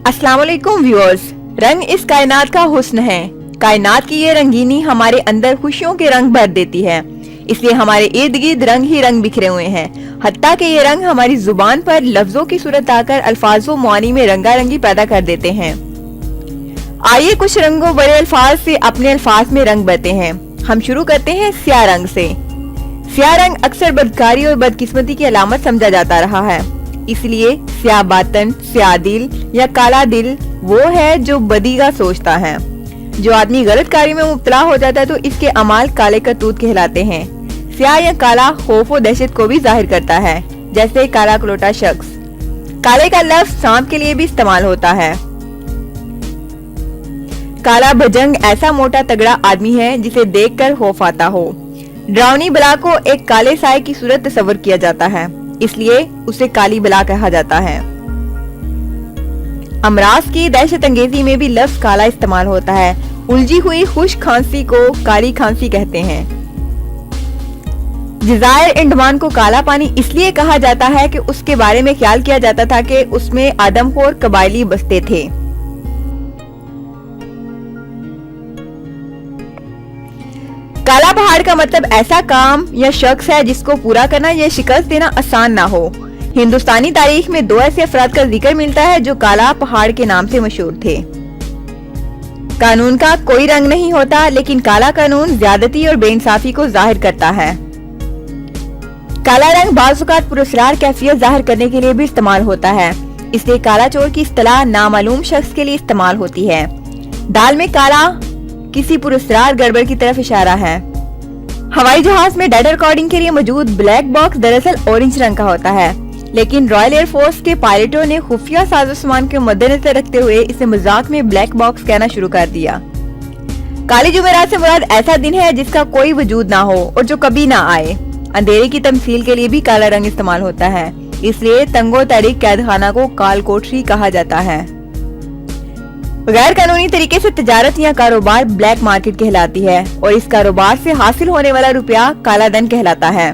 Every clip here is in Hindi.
अस्सलाम वालेकुम व्यूअर्स। रंग इस कायनात का हुस्न है। कायनात की ये रंगीनी हमारे अंदर खुशियों के रंग भर देती है। इसलिए हमारे इर्द गिर्द रंग ही रंग बिखरे हुए हैं। हत्ता कि ये रंग हमारी जुबान पर लफ्जों की सूरत आकर अल्फाजों मानी में रंगारंगी पैदा कर देते हैं। आइए कुछ रंगों बड़े अल्फाज से अपने अल्फाज में रंग भरते हैं। हम शुरू करते हैं स्याह रंग से। स्याह रंग अक्सर बदकारी और बदकिस्मती की अलामत समझा जाता रहा है। इसलिए स्याह बातन, स्याह दिल या काला दिल वो है जो बदी का सोचता है। जो आदमी गलत कार्य में मुब्तला हो जाता है तो इसके अमाल काले करतूत कहलाते हैं। स्याह या काला खौफ और दहशत को भी जाहिर करता है, जैसे काला कलोटा शख्स। काले का लफ्ज सांप के लिए भी इस्तेमाल होता है। काला भजंग ऐसा मोटा तगड़ा आदमी है जिसे देखकर खौफ आता हो। डरावनी बला को एक काले साए की सूरत तस्वर किया जाता है, इसलिए उसे काली बला कहा जाता है। अमराज की दहशत अंगेजी में भी लफ्ज काला इस्तेमाल होता है। उलझी हुई खुश खांसी को काली खांसी कहते हैं। जज़ायर अंडमान को काला पानी इसलिए कहा जाता है कि उसके बारे में ख्याल किया जाता था कि उसमें आदमखोर कबायली बसते थे। काला पहाड़ का मतलब ऐसा काम या शख्स है जिसको पूरा करना या शिकस्त देना आसान ना हो। हिंदुस्तानी तारीख में दो ऐसे अफराद का जिक्र मिलता है जो काला पहाड़ के नाम से मशहूर थे। कानून का कोई रंग नहीं होता, लेकिन काला कानून ज्यादती और बेइंसाफी को जाहिर करता है। काला रंग बाज़-औक़ात पुरअसरार कैफियत जाहिर करने के लिए भी इस्तेमाल होता है, इसलिए काला चोर की इस्तिलाह नामालूम शख्स के लिए इस्तेमाल होती है। दाल में काला किसी पुरअसरार गड़बड़ की तरफ इशारा है। हवाई जहाज में डाटा रिकॉर्डिंग के लिए मौजूद ब्लैक बॉक्स दरअसल ऑरेंज रंग का होता है, लेकिन रॉयल एयरफोर्स के पायलटों ने खुफिया साजोसामान के मद्देनजर रखते हुए इसे मजाक में ब्लैक बॉक्स कहना शुरू कर दिया। काली जुमेरात से मुराद ऐसा दिन है जिसका कोई वजूद ना हो और जो कभी ना आए। अंधेरे की तमसील के लिए भी काला रंग इस्तेमाल होता है, इसलिए तंगो तारीख कैद खाना को काल कोठरी कहा जाता है। गैर कानूनी तरीके से तिजारत या कारोबार ब्लैक मार्केट कहलाती है और इस कारोबार से हासिल होने वाला रुपया काला धन कहलाता है।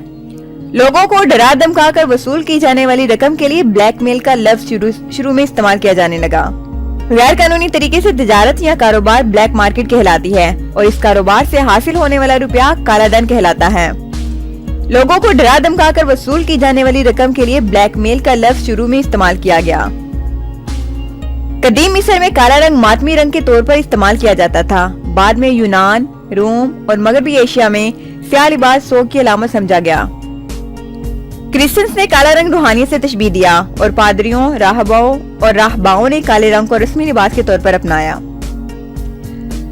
लोगों को डरा धमका कर वसूल की जाने वाली रकम के लिए ब्लैकमेल का लफ्ज शुरू में इस्तेमाल किया जाने लगा। गैर कानूनी तरीके से तिजारत या कारोबार ब्लैक मार्केट कहलाती है और इस कारोबार से हासिल होने वाला रुपया काला धन कहलाता है। लोगों को डरा धमका कर वसूल की जाने वाली रकम के लिए ब्लैकमेल का लफ्ज शुरू में इस्तेमाल किया गया। कदीम मिस्र में काला रंग मातमी रंग के तौर पर इस्तेमाल किया जाता था। बाद में यूनान, रोम और मगरबी एशिया में स्याह लिबास सोग की अलामत समझा गया। क्रिश्चियंस ने काला रंग रूहानियत से तशबीह दिया और पादरियों, राहबाओं और राहबाओं ने काले रंग को रस्मी लिबास के तौर पर अपनाया।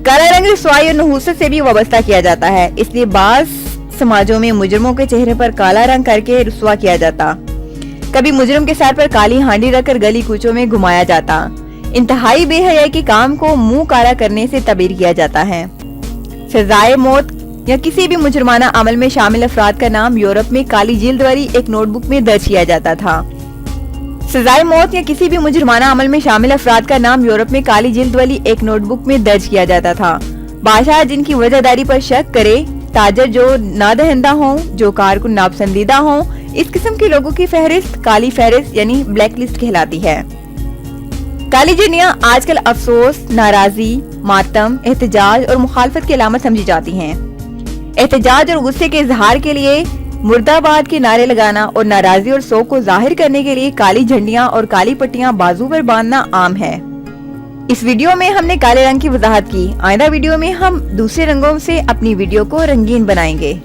काला रंग रुसवाई और नहूसत से भी वाबस्ता किया जाता है, इसलिए बाज समाजों में मुजरमों के चेहरे पर काला रंग करके रुसवा किया जाता। कभी मुजरम के सर पर काली हांडी रखकर गली कूचों में घुमाया जाता। इंतहाई बेहयाई के काम को मुंह काला करने से तबीर किया जाता है। सजाए मौत या किसी भी मुजरमाना अमल में शामिल अफराद का नाम यूरोप में काली जिल्द वाली एक नोटबुक में दर्ज किया जाता था। सजाए मौत या किसी भी मुजरमाना अमल में शामिल अफराद का नाम यूरोप में काली जिल्द वाली एक नोटबुक में दर्ज किया जाता था। बादशाह जिनकी वजहदारी पर शक करे, ताजर जो नादहिंदा हो, जो कारकुन नापसंदीदा हो, इस किस्म के लोगों की फहरिस्त काली फहरिस्त यानी ब्लैक लिस्ट कहलाती है। काली झंडियां आजकल अफसोस, नाराजी, मातम, एहतजाज और मुखालफत की अलामत समझी जाती हैं। एहतजाज और गुस्से के इजहार के लिए मुर्दाबाद के नारे लगाना और नाराजी और शोक को जाहिर करने के लिए काली झंडियां और काली पट्टियां बाजू पर बांधना आम है। इस वीडियो में हमने काले रंग की वजाहत की। आइंदा वीडियो में हम दूसरे रंगों से अपनी वीडियो को रंगीन बनाएंगे।